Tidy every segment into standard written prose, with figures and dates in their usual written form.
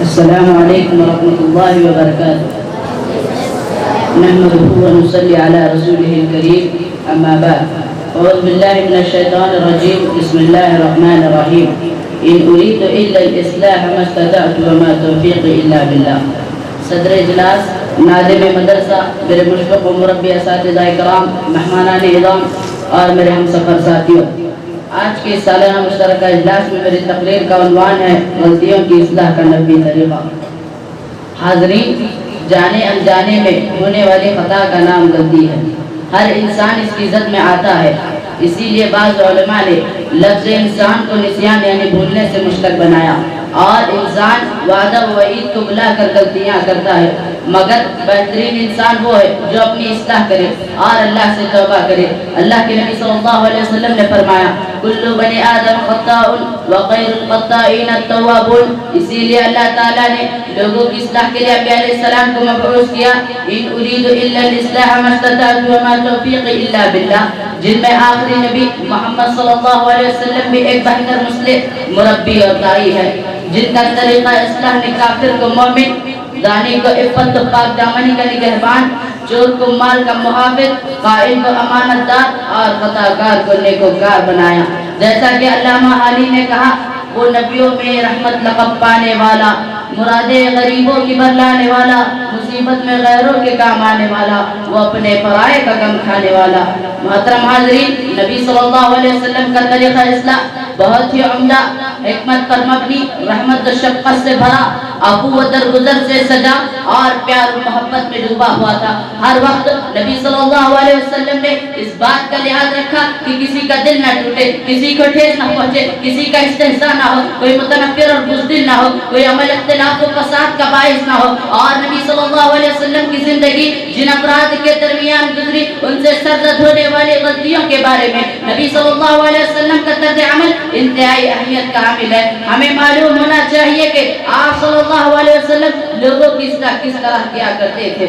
السلام عليكم ورحمة الله وبركاته. نحمده ونصلي على رسوله الكريم. أما بعد، أعوذ بالله من الشيطان الرجيم. بسم الله الرحمن الرحيم. إن أريد إلا الإصلاح ما استطعت وما توفيقي إلا بالله. صدر اجلاس، ناظم مدرسہ، میرے مشفق و مربی اساتذہ کرام، مہمانان اعظام اور میرے ہم سفر ساتھیوں، آج کے سالانہ مشترکہ اجلاس میں میری تقریر کا عنوان ہے غلطیوں کی اصلاح کا 90 طریقہ. حاضرین، جانے انجانے میں ہونے والی خطا کا نام غلطی ہے. ہر انسان اس کی زد میں آتا ہے. اسی لیے بعض علماء نے لفظ انسان کو نسیان یعنی بھولنے سے مشتق بنایا، اور انسان وعدہ و وعید کو بلا کر غلطیاں کرتا ہے، مگر بہترین انسان وہ ہے جو اپنی اصلاح کرے اور اللہ سے توبہ کرے. اللہ کے نبی صلی اللہ علیہ وسلم نے فرمایا کل بنی آدم خطاء وخیر الخطائین التوابون. اسی لیے اللہ تعالیٰ نے لوگوں کی اصلاح کے لیے انبیاء علیہ السلام کو مبعوث کیا. ان اريد الا الاصلاح ما استطعت وما توفیقی الا باللہ، جن میں آخری نبی محمد صلی اللہ علیہ وسلم بھی ایک بہتر مسلم مربی اور داعی ہے، جن کا طریقہ اصلاح نے کافر کو مومن، دانی کو عفت و پاک دامنی کا نگہبان، چور کو مال کا محافظ، قائل کو امانت دار اور خطا کار کو نیکوکار بنایا. جیسا کہ علامہ حالی نے کہا، وہ نبیوں میں رحمت لقب پانے والا، مرادیں غریبوں کی بھرلانے والا، مصیبت میں غیروں کے کام آنے والا، وہ اپنے پرائے کا غم کھانے والا. محترم حاضرین، نبی صلی اللہ علیہ وسلم کا طریقہ اصلاح بہت ہی عمدہ، حکمت پر مبنی، رحمت و شفقت سے بھرا، عفو و درگزر سے سجا اور پیار و محبت میں ڈوبا ہوا تھا. ہر وقت نبی صلی اللہ علیہ وسلم نے اس بات کا لحاظ رکھا کہ کسی کا دل نہ ٹوٹے، کسی کو ٹھیس نہ پہنچے، کسی کا استہزاء نہ ہو، کوئی متنفر اور بزدل نہ ہو، کوئی عمل اختلاف و فساد کا باعث نہ ہو. اور نبی صلی اللہ علیہ وسلم کی زندگی جن افراد کے درمیان گزری، ان سے سرزد ہونے والی غلطیوں کے بارے میں نبی صلی اللہ علیہ وسلم کا طرز عمل انتہائی اہمیت کا حامل ہے. ہمیں معلوم ہونا چاہیے کہ آپ صلی اللہ علیہ وسلم لوگوں کی اصلاح کس طرح کیا کرتے تھے.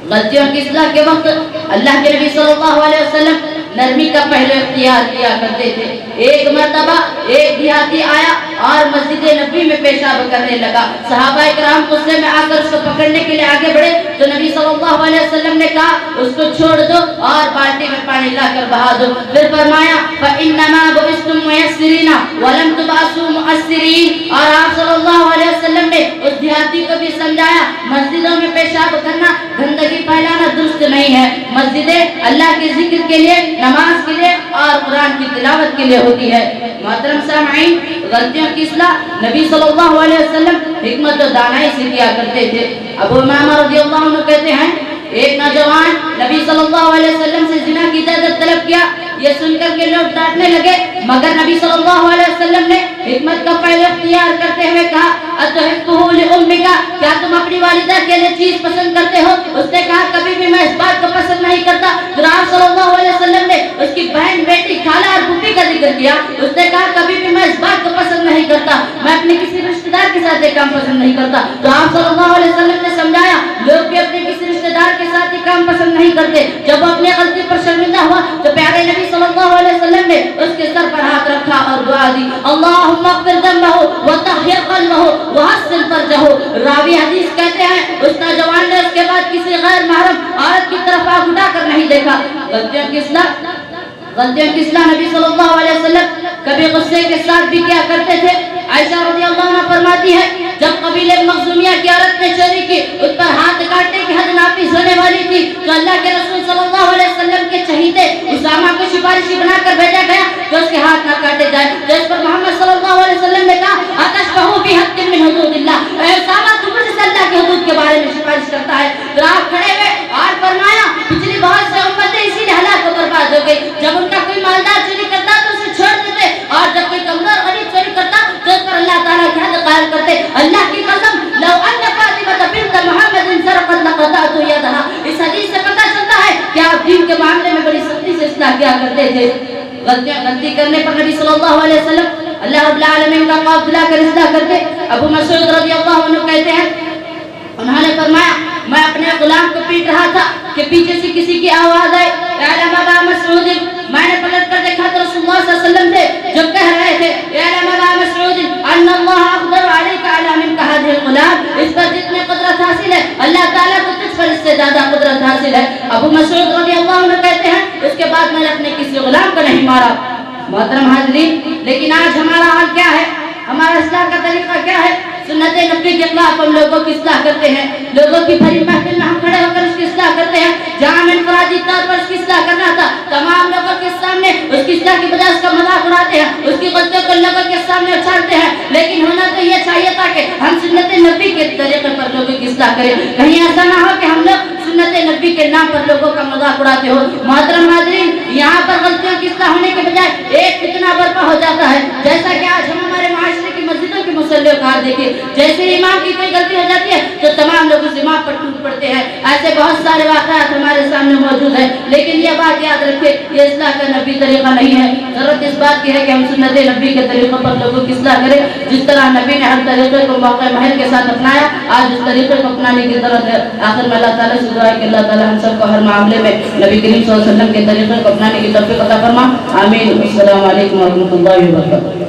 غلطیوں کی اصلاح کے وقت اللہ کے نبی صلی اللہ علیہ وسلم نرمی کا پہلے اختیار کیا کرتے تھے. ایک مرتبہ ایک دیہاتی آیا اور مسجد نبی میں پیشاب کرنے لگا. صحابہ کرام غصے میں آ کر اس کو پکڑنے کے لیے آگے بڑھے تو نبی صلی اللہ علیہ وسلم نے کہا اس کو چھوڑ دو اور بالٹی میں پانی لا کر بہا دو. پھر فرمایا فإنما بعثتم ميسرين ولم تبعثوا مؤثرين. اور آپ صلی اللہ علیہ وسلم نے اس دیہاتی کو بھی سمجھایا مسجدوں میں پیشاب کرنا، گندگی پھیلانا درست نہیں ہے. مسجدیں اللہ کے ذکر کے لیے، نماز کے لیے اور قرآن کی تلاوت کے لیے ہوتی ہے. محترم سامعین، غلطیوں کی اصلاح نبی صلی اللہ علیہ وسلم حکمت و دانائی سے کیا کرتے تھے. ابو امامہ رضی اللہ عنہ کہتے ہیں ایک نوجوان نبی صلی اللہ علیہ وسلم سے زنا کی اجازت طلب کیا. یہ سن کر کے لوگ ڈانٹنے لگے، مگر نبی صلی اللہ علیہ وسلم نے حکمت کا پہلے اختیار کرتے ہوئے کہا اتحبہ لامک، کیا تم اپنی والدہ کے لیے چیز پسند کرتے ہو؟ اس نے کہا کبھی بھی میں اس بات کو پسند نہیں کرتا. پھر آپ صلی اللہ علیہ وسلم نے اس کی بہن، بیٹی، خالہ اور پھوپھی کا ذکر کیا. اس نے کہا کبھی بھی میں اس بات کو پسند نہیں کرتا، میں اپنے کسی رشتہ دار کے ساتھ یہ کام پسند نہیں کرتا. تو آپ صلی اللہ علیہ وسلم نے سمجھایا لوگ بھی اپنے کسی رشتہ دار کے ساتھ یہ کام پسند نہیں کرتے. جب وہ اپنی غلطی پر شرمندہ ہوا تو پیارے نبی صلی اللہ علیہ وسلم نے اس کے سر پر ہاتھ رکھا اور دعا دی اللہم اغفر ذنبہ وطہر قلبہ وحسن فرجہ. راوی حدیث کہتے ہیں اس نوجوان نے اس کے بعد کسی غیر محرم عورت کی طرف آنکھ اٹھا کر نہیں دیکھا. غلطیوں کی اصلاح نبی صلی اللہ علیہ وسلم کبھی غصے کے ساتھ بھی کیا کرتے تھے. عائشہ رضی اللہ عنہ فرماتی ہے جب قبیلے مخزومیہ کی عورت نے چوری کی، اس پر ہاتھ کاٹنے کی حد نافذ ہونے والی تھی، تو اللہ کے رسول صلی اللہ علیہ وسلم کے چہیتے اسامہ کو سفارشی بنا کر بھیجا گیا کہ اس کے ہاتھ نہ کاٹے جائے. تو اس پر محمد صلی اللہ علیہ وسلم نے کہا اتشبہ بحد من حدود اللہ، اے اسامہ تو مجھ سے اللہ کے حدود کے بارے میں سفارش کرتا ہے. پھر آپ کھڑے ہوئے اور فرمایا پچھلی بہت سے امتیں اسی لیے ہلاک و برباد ہو گئی، جب ان کا کوئی مالدار چوری کرتا تو اسے چھوڑ دیتے، اور جب کوئی کمزور غریب چوری کرتا تو اس پر اللہ تعالیٰ کی حد قائم کرتے. اللہ کی قسم لو ان فاطمہ بنت محمد سرقت لقطعت یدہا. اس حدیث سے پتہ چلتا ہے کہ آپ دین کے معاملے میں بڑی سختی سے اصلاح کیا کرتے تھے. غلطی کرنے پر نبی صلی اللہ علیہ وسلم اللہ رب العالمین کا خوف دلا کر اصلاح کرتے. ابو مسعود رضی اللہ عنہ کہتے ہیں انہوں نے فرمایا میں اپنے غلام کو پیٹ رہا تھا کہ پیچھے سے کسی کی آواز آئی اعلم ابا مسعود. میں نے پلٹ کر دیکھا تو رسول اللہ صلی اللہ علیہ وسلم تھے جو کہہ رہے تھے اعلم ابا مسعود ان اللہ اقدر علیک علی من هذه مسعود رضی اللہ عنہ کہتے ہیں اس کے بعد میں نے اپنے کسی غلام کو نہیں مارا۔ محترم حاضرین، لیکن آج ہمارا حال کیا ہے؟ ہمارا اصلاح کا طریقہ کیا ہے؟ سنت نبی کے خلاف ہم لوگوں کی اصلاح کرتے ہیں، لوگوں کی بھری محفل میں ہم کھڑے ہو کر اس کی اصلاح کرتے ہیں۔ جہاں ہمیں انفرادی طور پر اس کی اصلاح کرنا تھا، تمام لوگوں کے سامنے اس کی اصلاح کی بجائے اس کا مذاق اڑاتے ہیں، اس کی غلطیوں کو لوگوں کے سامنے اچھالتے ہیں۔ لیکن ہونا تو یہ چاہیے تھا کہ ہم سنت نبی کے طریقے پر لوگوں کی اصلاح کریں، کہیں ایسا نہ ہو کہ ہم لوگ سنت نبی کے نام پر لوگوں کا مذاق اڑاتے ہو۔ محترم حاضرین، یہاں پر غلطیوں کی اصلاح ہونے کے بجائے ایک فتنہ برپا ہو جاتا ہے، جیسا کہ آج ہم ہمارے معاشرے کی مسجدوں کے مصلیوں کا حال دیکھیں، جیسے امام کی کوئی غلطی ہو جاتی ہے تو تمام لوگ اس امام پر ٹوٹ پڑتے ہیں۔ ایسے بہت سارے واقعات ہمارے سامنے موجود ہیں، لیکن یہ بات یاد رکھیں، یہ اصلاح کا نبی طریقہ نہیں ہے۔ ضرورت اس بات کی ہے کہ ہم سنت نبی کے طریقوں پر لوگوں کی اصلاح کریں، جس طرح نبی نے ہر طریقے کو موقع محل کے ساتھ اپنایا، آج اس طریقے کو اپنانے کی ضرورت ہے۔ آخر میں اللہ تعالیٰ سے دعا ہے کہ اللہ تعالیٰ ہم سب کو ہر معاملے میں نبی کریم صلی اللہ علیہ وسلم کے طریقے کو اپنانے کی توفیق عطا فرما۔ آمین۔ السلام علیکم ورحمۃ اللہ وبرکاتہ۔